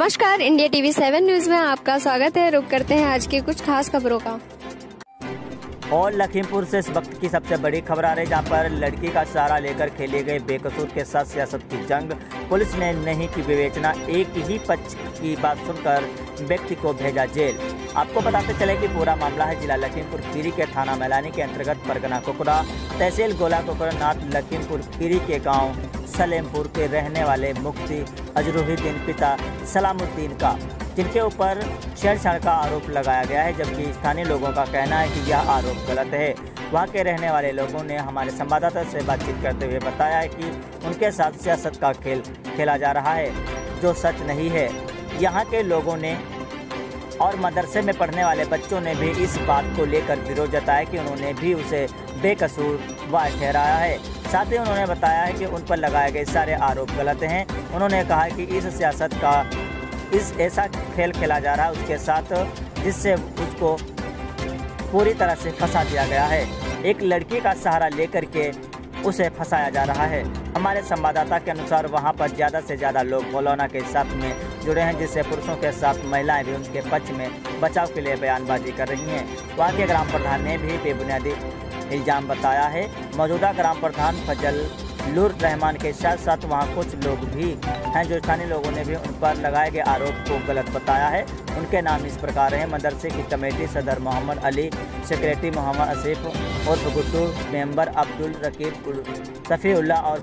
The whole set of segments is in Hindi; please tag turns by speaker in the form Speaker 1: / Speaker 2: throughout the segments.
Speaker 1: नमस्कार, इंडिया टीवी 7 न्यूज में आपका स्वागत है। रुक करते हैं आज की कुछ खास खबरों का।
Speaker 2: और लखीमपुर से इस वक्त की सबसे बड़ी खबर आ रही है, जहां पर लड़की का सहारा लेकर खेले गए बेकसूर के साथ सियासत की जंग। पुलिस ने नहीं की विवेचना, एक ही पक्ष की बात सुनकर व्यक्ति को भेजा जेल। आपको बताते चले कि पूरा मामला है जिला लखीमपुर खीरी के थाना मैलानी के अंतर्गत परगना कुकरा, तहसील गोला कुकरानाथ लखीमपुर खीरी के गाँव सलेमपुर के रहने वाले मुफ्ती अजरुद्दीन पिता सलामुद्दीन का, जिनके ऊपर छेड़छाड़ का आरोप लगाया गया है, जबकि स्थानीय लोगों का कहना है कि यह आरोप गलत है। वहां के रहने वाले लोगों ने हमारे संवाददाता से बातचीत करते हुए बताया है कि उनके साथ सियासत का खेल खेला जा रहा है, जो सच नहीं है। यहां के लोगों ने और मदरसे में पढ़ने वाले बच्चों ने भी इस बात को लेकर विरोध जताया कि उन्होंने भी उसे बेकसूरवार ठहराया है। साथ ही उन्होंने बताया है कि उन पर लगाए गए सारे आरोप गलत हैं। उन्होंने कहा कि इस सियासत का ऐसा खेल खेला जा रहा है उसके साथ, जिससे उसको पूरी तरह से फंसा दिया गया है। एक लड़की का सहारा लेकर के उसे फंसाया जा रहा है। हमारे संवाददाता के अनुसार वहां पर ज़्यादा से ज़्यादा लोग मौलाना के साथ में जुड़े हैं, जिससे पुरुषों के साथ महिलाएं भी उनके पक्ष में बचाव के लिए बयानबाजी कर रही हैं। वहां के ग्राम प्रधान ने भी बेबुनियादी इल्ज़ाम बताया है। मौजूदा ग्राम प्रधान फजलुर रहमान के साथ साथ वहां कुछ लोग भी हैं, जो स्थानीय लोगों ने भी उन पर लगाए गए आरोप को गलत बताया है। उनके नाम इस प्रकार हैं: मदरसे की कमेटी सदर मोहम्मद अली, सेक्रेटरी मोहम्मद आसिफ और गुड्डू, मेंबर अब्दुल रकीब, सफ़ीउल्लाह और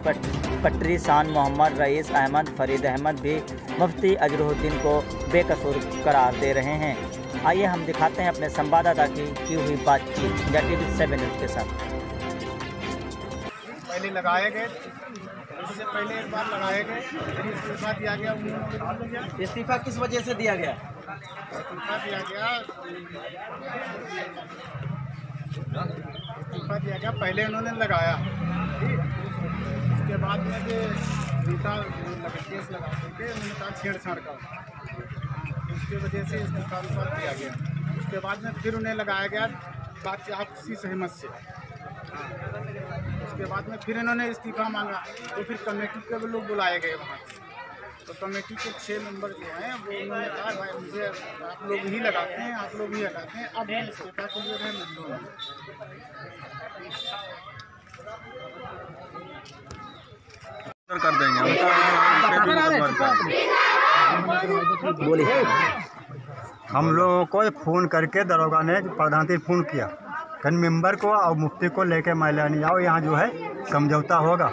Speaker 2: पटरी शान मोहम्मद, रईस अहमद, फरीद अहमद भी मुफ्ती अजरुद्दीन को बेकसूर करार दे रहे हैं। आइए हम दिखाते हैं अपने संवाददाता की हुई बातचीत इंडिया टीवी 7 न्यूज़ के साथ।
Speaker 3: पहले लगाए गए, उससे पहले एक बार लगाए गए, फिर इस्तीफा दिया गया।
Speaker 4: इस्तीफा किस वजह से दिया गया?
Speaker 3: इस्तीफा दिया गया पहले उन्होंने लगाया, ठीक। उसके बाद में जो केस लगा करके उन्होंने कहा छेड़छाड़ का, उसकी वजह से इस्तीफा दिया गया। उसके बाद में फिर उन्हें लगाया गया बात आपसी सहमत से। उसके बाद में फिर इन्होंने इस्तीफा मांगा, तो फिर कमेटी के लोग बुलाए गए वहाँ। तो कमेटी के 6 मेंबर जो हैं वो उन्होंने कहा भाई मुझे आप लोग ही लगाते हैं, आप लोग ही हटाते हैं, अब मैं इस्तीफा के लिए मजबूर हूँ।
Speaker 5: कर देंगे
Speaker 4: बोलिए।
Speaker 6: हम लोगों को फ़ोन करके दरोगा ने प्रधान से फ़ोन किया, कल मेंबर को और मुफ्ती को लेके मैलानी आओ, यहाँ जो है समझौता होगा।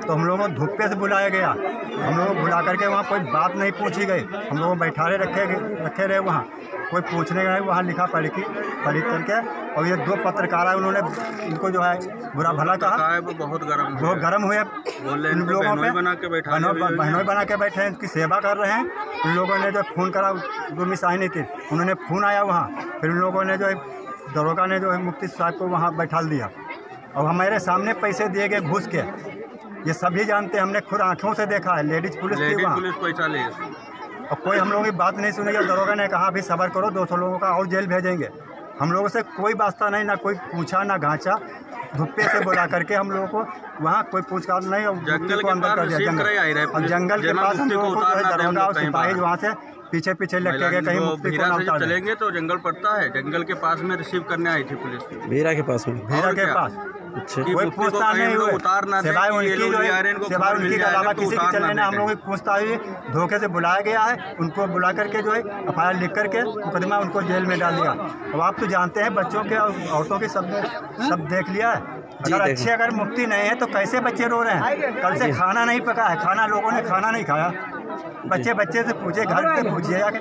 Speaker 6: तो हम लोगों को धूपे से बुलाया गया। हम लोगों को बुला करके वहाँ कोई बात नहीं पूछी गई। हम लोगों को बैठाए रखे रहे वहाँ, कोई पूछने गए वहाँ लिखा पढ़ करके। और ये 2 पत्रकार है, उन्होंने इनको जो है बुरा भला कहा,
Speaker 5: बहुत गर्म
Speaker 6: हुए। इन लोगों पे बहनोई बना के बैठे हैं, इनकी सेवा कर रहे हैं। उन लोगों ने जो फ़ोन करा वो मिस आई नहीं थी, उन्होंने फ़ोन आया वहाँ, फिर उन लोगों ने जो है दरोगा ने जो है मुफ्ती साहब को वहाँ बैठा दिया। और हमारे सामने पैसे दिए गए घूस के, ये सभी जानते हैं, हमने खुद आँखों से देखा है। लेडीज पुलिस थी वहाँ,
Speaker 5: पैसा ले,
Speaker 6: और कोई हम लोगों की बात नहीं सुनी। और दरोगा ने कहा अभी सब्र करो, 200 लोगों का और जेल भेजेंगे। हम लोगों से कोई वास्ता नहीं, ना कोई पूछा ना घांचा। धुप्पे से बुला करके हम लोगों को वहाँ कोई पूछताछ नहीं, और
Speaker 5: जंगल
Speaker 6: को अंदर कर दिया। जंगल के पास हम लोगों को दरोगा और सिपाही वहाँ से पीछे लेके गए, कहीं मुफ्ती को ना
Speaker 5: चलेंगे तो जंगल पड़ता है, जंगल के पास में रिसीव करने आई थी पुलिस,
Speaker 4: भीरा के पास में।
Speaker 6: भीरा के पास कोई पूछताछ नहीं हुई, सिवाय उनकी के अलावा किसी की चलने हम लोगों की पूछताछ हुई। धोखे से बुलाया गया है, उनको बुला करके जो है FIR लिख करके मुकदमा उनको जेल में डाल दिया। अब आप तो जानते हैं बच्चों के और औरतों के सब देख लिया है। अगर मुफ्ती नहीं है तो कैसे बच्चे रो रहे हैं? कल से खाना नहीं पका है, लोगों ने खाना नहीं खाया। बच्चे से पूछे, घर से पूछिए जाके।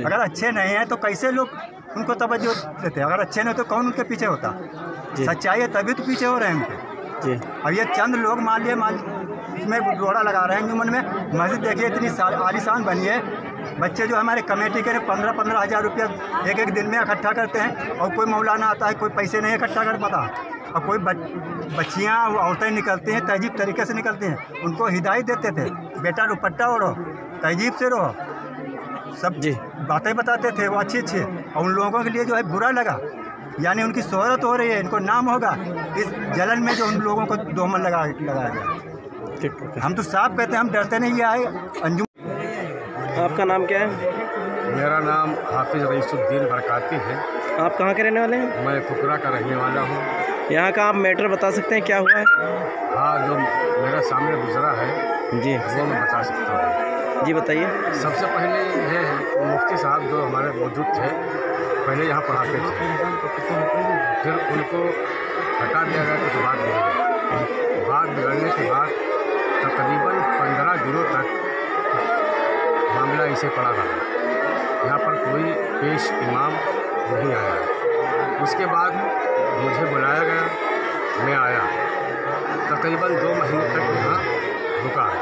Speaker 6: अगर अच्छे नहीं हैं तो कैसे लोग उनको तवज्जो देते हैं? अगर अच्छे नहीं तो कौन उनके पीछे होता? सच्चाई है तभी तो पीछे हो रहे हैं उनके। अब ये चंद लोग मान इसमें रोड़ा लगा रहे हैं जुम्मन में। मस्जिद देखिए इतनी आलीशान बनी है। बच्चे जो हमारे कमेटी के 15-15 हज़ार रुपया एक दिन में इकट्ठा करते हैं, और कोई मौलाना आता है, कोई पैसे नहीं इकट्ठा कर पाता। और कोई बच्चियाँ औरतें निकलती हैं, तहजीब तरीके से निकलती हैं, उनको हिदायत देते थे, बेटा दुपट्टा ओढ़ो, तहजीब से रहो, सब बातें बताते थे वो अच्छी। और उन लोगों के लिए जो है बुरा लगा, यानी उनकी शोहरत हो रही है, इनको नाम होगा, इस जलन में जो उन लोगों को दोहमन लगाया गया। हम तो साफ कहते हैं, हम डरते नहीं आए। अंजुम
Speaker 7: आपका नाम क्या है?
Speaker 8: मेरा नाम हाफिज रईसुद्दीन बरकाती है।
Speaker 7: आप कहाँ के रहने वाले हैं?
Speaker 8: मैं फुकरा का रहने वाला हूँ।
Speaker 7: यहाँ का आप मैटर बता सकते हैं क्या हुआ है?
Speaker 8: हाँ, जो मेरा सामने गुजरा है
Speaker 7: जी
Speaker 8: वो मैं बता सकता हूँ।
Speaker 7: जी बताइए।
Speaker 8: सबसे पहले ये मुफ्ती साहब जो हमारे मौजूद थे, पहले यहाँ पढ़ाते थे, फिर उनको हटा दिया गया कुछ बात बिगड़ी। बात बिगड़ने के बाद तकरीबन 15 दिनों तक मामला इसे पड़ा रहा। यहाँ पर कोई पेश इमाम नहीं आया। उसके बाद मुझे बुलाया गया, मैं आया। तकरीबन 2 महीने तक यहाँ रुका है।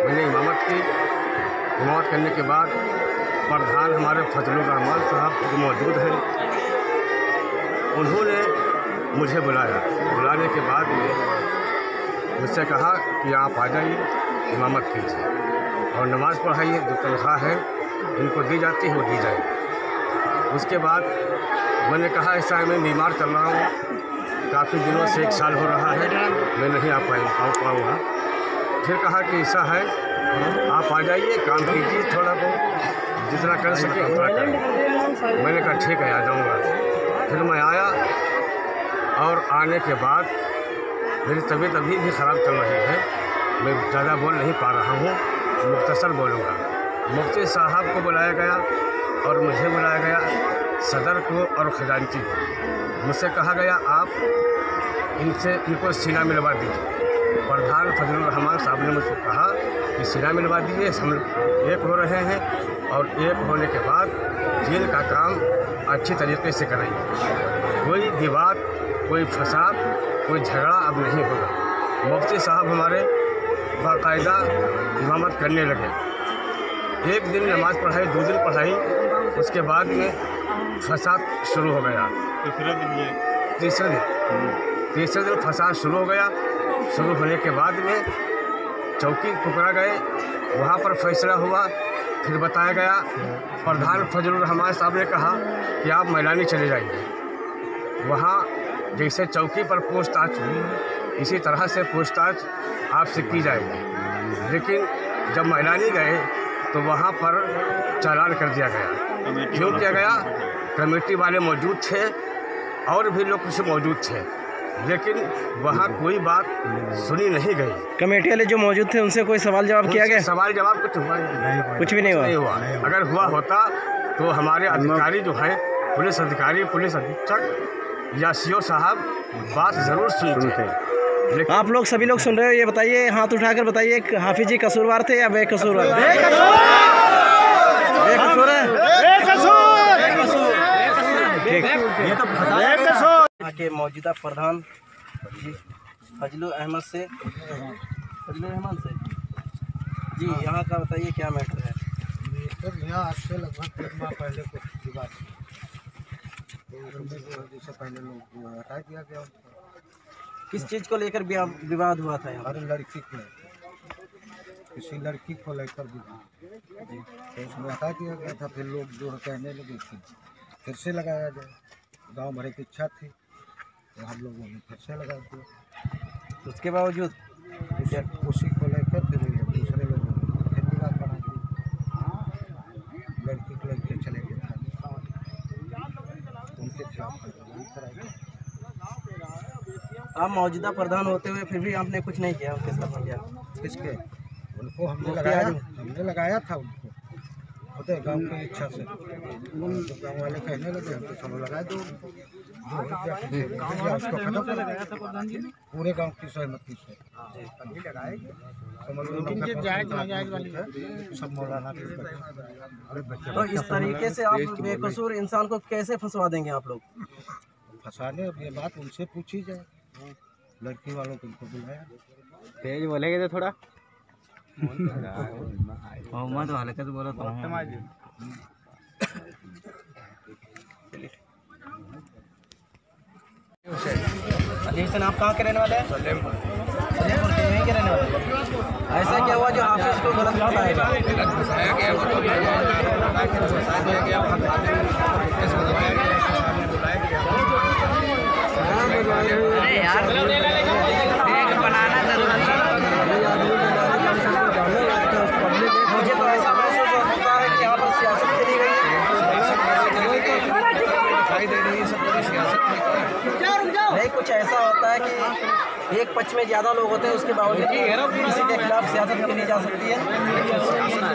Speaker 8: मैंने इमामत की। इमामत करने के बाद प्रधान हमारे फजलुर रहमान साहब जो मौजूद हैं, उन्होंने मुझे बुलाया। बुलाने के बाद में मुझसे कहा कि आप आ जाइए, इमामत कीजिए और नमाज़ पढ़ाइए। जो तनख्वाह है इनको दी जाती है वो दी जाएगी। उसके बाद मैंने कहा ऐसा है, मैं बीमार चल रहा हूँ, काफ़ी दिनों से 1 साल हो रहा है, मैं नहीं आ पाऊँगा। फिर कहा कि ऐसा है, आप आ जाइए, काम कीजिए, थोड़ा बहुत जितना कर सके उतना करें। मैंने कहा ठीक है, आ जाऊँगा। फिर मैं आया और आने के बाद मेरी तबीयत अभी भी ख़राब चल रही है। मैं ज़्यादा बोल नहीं पा रहा हूँ, मुख्तसर बोलूँगा। मुफ्ती साहब को बुलाया गया और मुझे बुलाया गया, सदर को और खजांची को। मुझसे कहा गया आप इनको सीना मिलवा दीजिए। प्रधान फजलुर रहमान साहब ने मुझको कहा कि सीना मिलवा दीजिए, हम एक हो रहे हैं और एक होने के बाद जेल का काम अच्छी तरीके से कराइए। कोई विवाद, कोई फसाद, कोई झगड़ा अब नहीं होगा। मुफ्ती साहब हमारे बाकायदा इमामत करने लगे। 1 दिन नमाज़ पढ़ाई, 2 दिन पढ़ाई, उसके बाद में फसाद शुरू हो गया। तीसरे दिन फसाद शुरू हो गया। शुरू होने के बाद में चौकी पकड़ा गए, वहाँ पर फैसला हुआ। फिर बताया गया, प्रधान फजलुर रहमान साहब ने कहा कि आप मैलानी चले जाइए। वहाँ जैसे चौकी पर पूछताछ हुई, इसी तरह से पूछताछ आपसे की जाएगी। लेकिन जब मैलानी गए तो वहाँ पर चालान कर दिया गया। क्यों किया गया? कमेटी वाले मौजूद थे और भी लोग कुछ मौजूद थे, लेकिन वहाँ कोई बात सुनी नहीं गई।
Speaker 7: कमेटी वाले जो मौजूद थे उनसे कोई सवाल जवाब किया गया?
Speaker 8: सवाल जवाब कुछ हुआ नहीं,
Speaker 7: कुछ भी नहीं हुआ।
Speaker 8: अगर हुआ होता तो हमारे अधिकारी जो हैं, पुलिस अधिकारी, पुलिस अधीक्षक या सीओ साहब बात ज़रूर सुनते।
Speaker 7: आप लोग सभी लोग सुन रहे हो, ये बताइए, हाथ उठाकर बताइए, हाफिज जी कसूरवार थे या बेकसूरवार? बेकसूर है। के मौजूदा प्रधान फजलुर रहमान से जी, यहाँ का बताइए क्या मैटर है?
Speaker 3: सर यहाँ आज से लगभग 1 माह पहले कुछ विवाद, जैसे पहले लोग हटा दिया गया।
Speaker 7: किस चीज़ को लेकर विवाद हुआ था?
Speaker 3: हर लड़की को, किसी लड़की को लेकर विवाद, तो उसमें हटा दिया गया था। फिर लोग जो कहने लगे कि फिर से लगाया जाए। गांव भरे की इच्छा थी तो हम लोगों ने फिर से लगा दिया।
Speaker 7: उसके बावजूद
Speaker 3: उसी को लेकर फिर दूसरे लोगों ने फिर विवाद बना दिया। लड़की को लेकर चले गए था, उनके खिलाफ कार्रवाई कराई।
Speaker 7: आप मौजूदा प्रधान होते हुए फिर भी आपने कुछ नहीं किया, उनके साथ किया?
Speaker 3: किसके? उनको हमने लगाया था उनको होते गांव की इच्छा से। तो गांव वाले कहने लगे हम तो चलो लगा दो, उसको खत्म कर लगाया था प्रधान जी ने पूरे गांव की सहमति से। सब मौलाना
Speaker 7: तो इस तरीके से आप बेकसूर इंसान को कैसे फंसवा देंगे आप लोग?
Speaker 3: फंसाने, अब ये बात उनसे पूछी जाए। लड़की वालों को उनको बुलाया।
Speaker 7: तेज बोलेगे तो थोड़ा मोहम्मद वाले का तो बोला तो अलीसन। आप कहाँ के रहने वाले हैं? सलेमपुर के यहीं के रहने वाले। ऐसा क्या हुआ जो हाफिज को गलत फंसाया गया? वो तो फंसाया गया, अरे यार बनाना जरूरी है। मुझे तो ऐसा महसूस पूरी सियासत नहीं, कुछ ऐसा होता है कि एक पक्ष में ज़्यादा लोग होते हैं, उसके बावजूद किसी के खिलाफ सियासत की जा सकती है।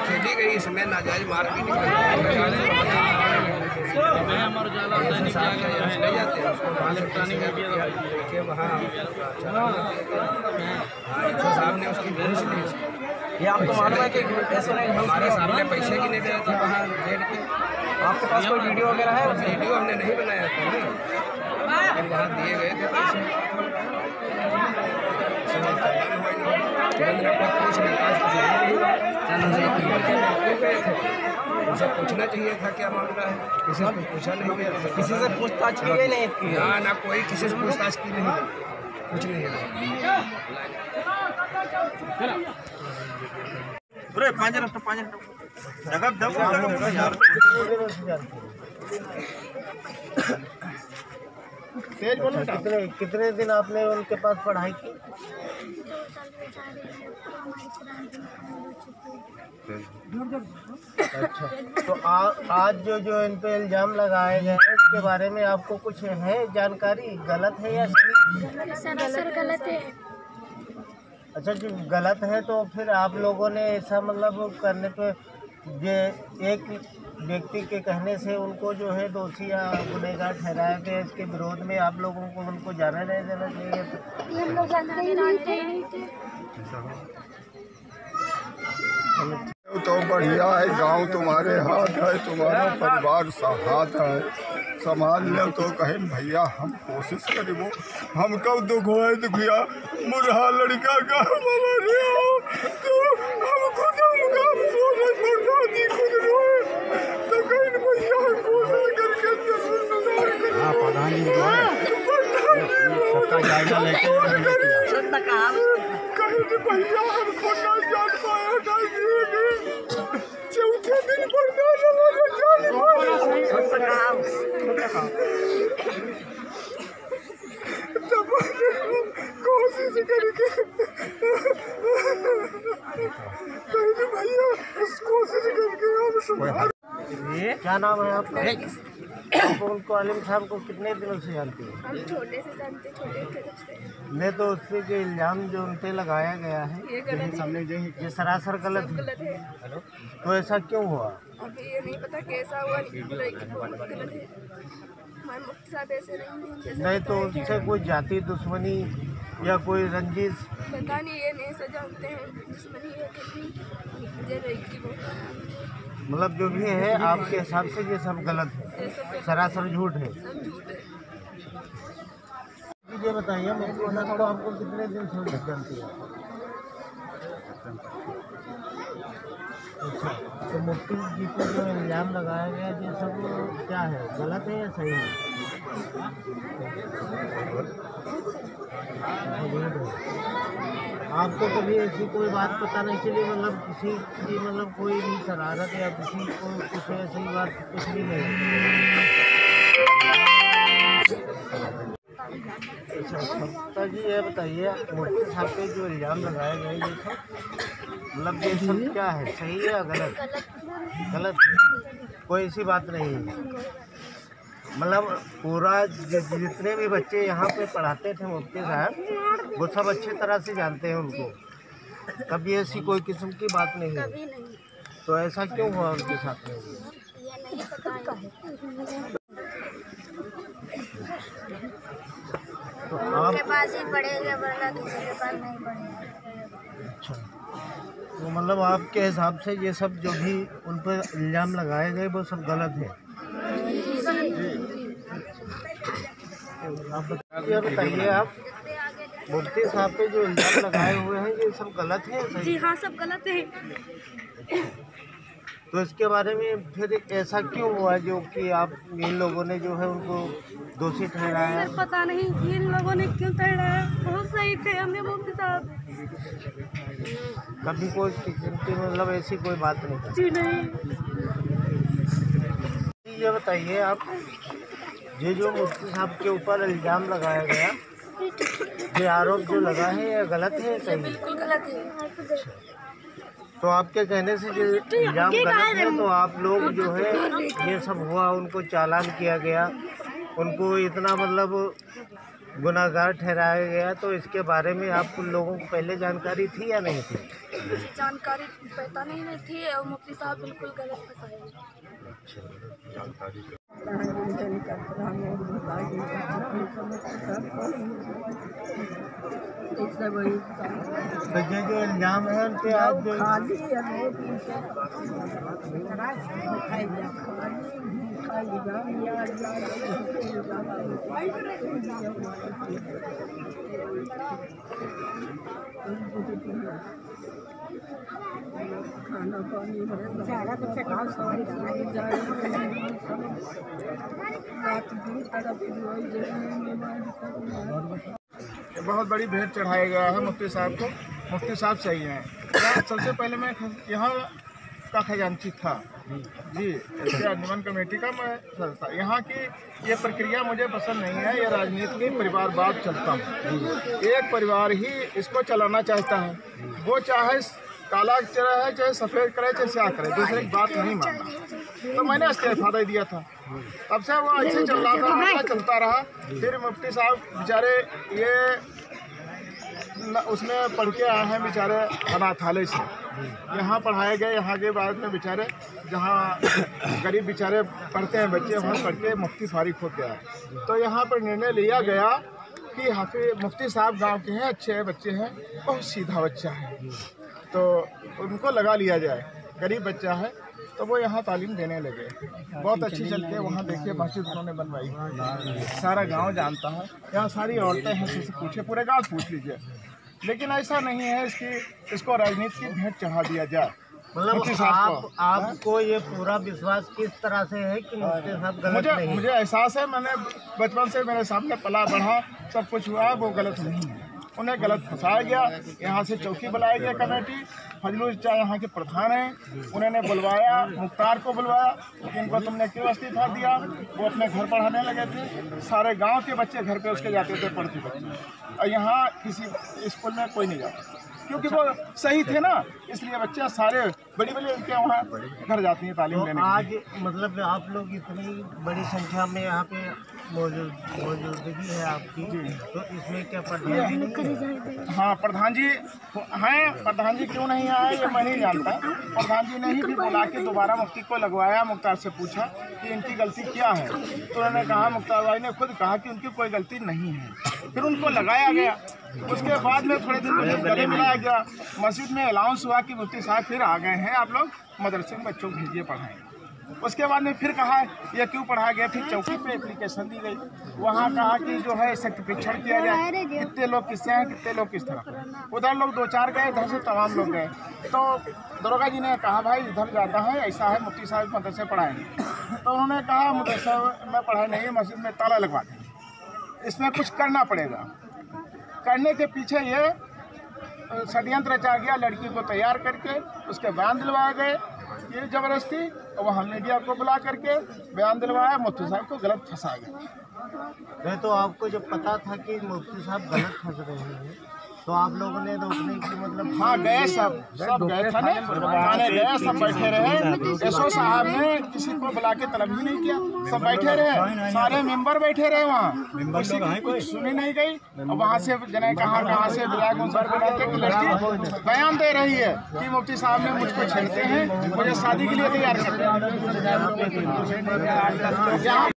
Speaker 8: खेली गई इसमें नाजायज मारपीट ले जाते हैं उसको साहब ने उसकी घूस ली।
Speaker 7: ये आपको मालूम है कि ऐसे नहीं
Speaker 8: हमारे सामने पैसे की नहीं दे थे वहाँ जेल के।
Speaker 7: आपके पास कोई वीडियो वगैरह है?
Speaker 8: वीडियो हमने नहीं बनाया था, लेकिन वहाँ दिए गए थे पैसे। उनसे पूछना चाहिए था क्या मामला है, किसी से पूछा नहीं गया,
Speaker 7: किसी से पूछताछ की गई नहीं की?
Speaker 8: ना कोई किसी से पूछताछ की नहीं, कुछ नहीं है।
Speaker 3: कितने दिन आपने उनके पास पढ़ाई की? अच्छा, तो आज जो इन पे इल्ज़ाम लगाए गए हैं इसके बारे में आपको कुछ है जानकारी? गलत है या सही?
Speaker 9: सर गलत है।
Speaker 3: अच्छा, जो गलत है तो फिर आप लोगों ने ऐसा मतलब करने पे ये एक व्यक्ति के कहने से उनको जो है दोषी या गुनहगार ठहराया गया, इसके विरोध में आप लोगों को उनको जाने नहीं देना चाहिए।
Speaker 9: हम लोग जानते ही नहीं थे।
Speaker 10: तो बढ़िया है, गांव तुम्हारे हाथ है, तुम्हारा परिवार हाथ है, संभाल लो। तो कहे भैया हम कोशिश करेंगे, हम कब दुख हुआ दुखिया मुरहा लड़का का हमारे तो हम खुद खुद रोए तो कहीं भैया कोशिश करके कहीं भैया हमको ना जान पाया चौथे दिन पर कोशिश करके भैया कोशिश करके। क्या नाम है आपका? आप उनको आलिम साहब को कितने दिनों से जानते हैं?
Speaker 9: हम छोटे से जानते, छोटे थे जब से।
Speaker 3: नहीं तो उससे जो इल्ज़ाम जो उन पे लगाया गया है ये सरासर गलत है। तो ऐसा क्यों हुआ?
Speaker 9: अभी ये नहीं पता कैसा हुआ, गलत है। हमारे मुफ्ती साहब ऐसे
Speaker 3: नहीं तो उनसे कोई जाति दुश्मनी या कोई रंजिश?
Speaker 9: पता नहीं, ये नहीं ऐसा जानते हैं दुश्मनी है कि
Speaker 3: मतलब जो भी है आपके हिसाब से ये सब गलत है, सरासर झूठ है। ये बताइए मुफ्ती साहब को आपको कितने दिन से जानती है? अच्छा, तो मुफ्ती जी को जो इल्ज़ाम लगाया गया ये सब क्या है, गलत है या सही है? आपको कभी ऐसी कोई बात पता नहीं चली, मतलब किसी की मतलब कोई भी शरारत या किसी को कुछ ऐसी बात कुछ भी नहीं? अच्छा, जी ये बताइए मुफ्ती साहब पे जो इल्ज़ाम लगाए गए ये सब मतलब ये सब क्या है, सही है या गलत? गलत, कोई ऐसी बात नहीं है। मतलब पूरा जितने भी बच्चे यहाँ पे पढ़ाते थे मुफ्ती साहब वो सब अच्छी तरह से जानते हैं उनको, कभी ऐसी कोई किस्म की बात नहीं है।
Speaker 9: कभी नहीं।
Speaker 3: तो ऐसा क्यों हुआ उनके साथ में?
Speaker 9: ये नहीं पता है।
Speaker 3: तो
Speaker 9: आपके पास ही पढ़ेगा वरना किसी के पास नहीं पढ़ेगा।
Speaker 3: अच्छा, तो मतलब आपके हिसाब से ये सब जो भी उन पर इल्ज़ाम लगाए गए वो सब गलत है? ये बताइए आप मुफ्ती साहब पे जो इल्ज़ाम लगाए हुए हैं ये सब गलत है?
Speaker 9: जी हाँ, सब गलत है।
Speaker 3: तो इसके बारे में फिर ऐसा क्यों हुआ जो कि आप इन लोगों ने जो है उनको दोषी ठहराया?
Speaker 9: सर पता नहीं इन लोगों ने क्यों ठहराया, बहुत सही थे हमें मुफ्ती साहब।
Speaker 3: कभी कोई किस्म की मतलब ऐसी कोई बात नहीं?
Speaker 9: जी नहीं।
Speaker 3: ये बताइए आप ये जो मुफ्ती साहब के ऊपर इल्ज़ाम लगाया गया ये आरोप जो लगा है ये गलत है सही?
Speaker 9: बिल्कुल गलत है।
Speaker 3: तो आपके कहने से जो इल्ज़ाम गलत है तो आप लोग जो है ये सब हुआ उनको चालान किया गया
Speaker 11: उनको इतना मतलब गुनाहगार ठहराया गया, तो इसके बारे में आप लोगों को पहले जानकारी थी या नहीं थी?
Speaker 9: जानकारी पता नहीं थी और मुफ्ती साहब बिल्कुल गलत फंसाए।
Speaker 11: जो इल्जाम है उन पे आज
Speaker 12: खाना पानी सारा कुछ
Speaker 3: बहुत बड़ी भेंट चढ़ाया गया है मुफ्ती साहब को। मुफ्ती साहब सही हैं। सबसे पहले मैं यहाँ का खजांची था जी, इसके अंजुमन कमेटी का मैं था। यहाँ की ये प्रक्रिया मुझे पसंद नहीं है। ये राजनीति की परिवारवाद चलता है। एक परिवार ही इसको चलाना चाहता है। वो चाहे काला करे, चाहे सफ़ेद करे, चाहे स्याह करे, दूसरे की बात नहीं मानना। तो मैंने इस्तीफा दे दिया था। तब से वो अच्छे चल रहा था, मामला चलता रहा। फिर मुफ्ती साहब बेचारे ये उसमें पढ़ के आए हैं बेचारे अनाथालय से, यहाँ पढ़ाए गए। यहाँ के बाद में बेचारे जहाँ गरीब बेचारे पढ़ते हैं बच्चे, वहाँ पढ़ के मुफ्ती फारिग होते हैं। तो यहाँ पर निर्णय लिया गया कि हाफिज मुफ्ती साहब गांव के हैं, अच्छे बच्चे हैं, बहुत सीधा बच्चा है, तो उनको लगा लिया जाए। गरीब बच्चा है तो वो यहाँ तालीम देने लगे। बहुत अच्छी चलती है। वहाँ देखिए मस्जिद उन्होंने बनवाई, सारा गांव जानता है। यहाँ सारी औरतें हैं, से पूछे, पूरे गाँव पूछ लीजिए। लेकिन ऐसा नहीं है इसको राजनीति की भेंट चढ़ा दिया जाए।
Speaker 11: मतलब आपको ये पूरा विश्वास किस तरह से है कि मुफ्ती साहब गलत नहीं?
Speaker 3: मुझे एहसास है, मैंने बचपन से मेरे सामने पला बढ़ा, सब कुछ हुआ, वो गलत नहीं है। उन्हें गलत फंसाया गया। यहाँ से चौकी बुलाई गई कमेटी, फजलुल चाचा यहाँ के प्रधान हैं, उन्होंने बुलवाया, मुख्तार को बुलवाया कि इनको तुमने क्यों इस्तीफा दिया। वो अपने घर पढ़ाने लगे थे। सारे गांव के बच्चे घर पे उसके जाते थे पढ़ते बच्चे, और यहाँ किसी स्कूल में कोई नहीं जाता क्योंकि वो सही थे ना, इसलिए बच्चे सारे बड़ी बड़ी उनके वहाँ घर जाती हैं तालीम लेने।
Speaker 11: आज मतलब आप लोग इतनी बड़ी संख्या में यहाँ पे मौजूदगी है आपकी, तो इसमें क्या प्रधान जी?
Speaker 3: हाँ, प्रधान जी हैं। प्रधान जी क्यों नहीं आए ये मैं नहीं जानता। प्रधान जी ने ही भी बुला के दोबारा मुफ्ती को लगवाया। मुख्तार से पूछा कि इनकी गलती क्या है, तो उन्होंने कहा, मुख्तार भाई ने खुद कहा कि उनकी कोई गलती नहीं है। फिर उनको लगाया गया। उसके बाद में थोड़े दिन मुझे गले मिलाया गया। मस्जिद में अनाउंस हुआ कि मुफ्ती साहब फिर आ गए हैं, आप लोग मदरसे में बच्चों को भेजिए पढ़ाएं। उसके बाद में फिर कहा ये क्यों पढ़ाया गया। फिर चौकी पे एप्लीकेशन दी गई। वहाँ कहा कि जो है सख्त परीक्षण किया जाए, कितने लोग किससे हैं, कितने लोग किस तरह। उधर लोग 2-4 गए, इधर से तमाम लोग गए। तो दरोगा जी ने कहा भाई इधर जाता है, ऐसा है मुफ्ती साहब मदरसे पढ़ाएंगे। तो उन्होंने कहा मदरसे में पढ़ाई नहीं, मस्जिद में ताला लगवा देंगे, इसमें कुछ करना पड़ेगा। करने के पीछे ये षड्यंत्र रचा गया। लड़की को तैयार करके उसके बयान दिलवाए गए, ये ज़बरदस्ती। और वहाँ मीडिया को बुला करके बयान दिलवाया, मुफ्ती साहब को गलत फंसाया गया।
Speaker 11: तो आपको जब पता था कि मुफ्ती साहब गलत फंस रहे हैं, तो आप लोगों ने रोकने की मतलब?
Speaker 3: हाँ, गए, सब गए थे ना, थाने गए, सब बैठे रहे। एसओ साहब ने किसी को बुला के तलब ही नहीं किया, सब बैठे रहे, सारे मेंबर बैठे रहे वहाँ, किसी की कुछ सुनी नहीं गई। और वहाँ से जने कहाँ से विधायक अनुसार बुलाते कि लड़की बयान दे रही है कि मुफ्ती साहब ने मुझको छेड़ते हैं, मुझे शादी के लिए तैयार करते हैं। यहाँ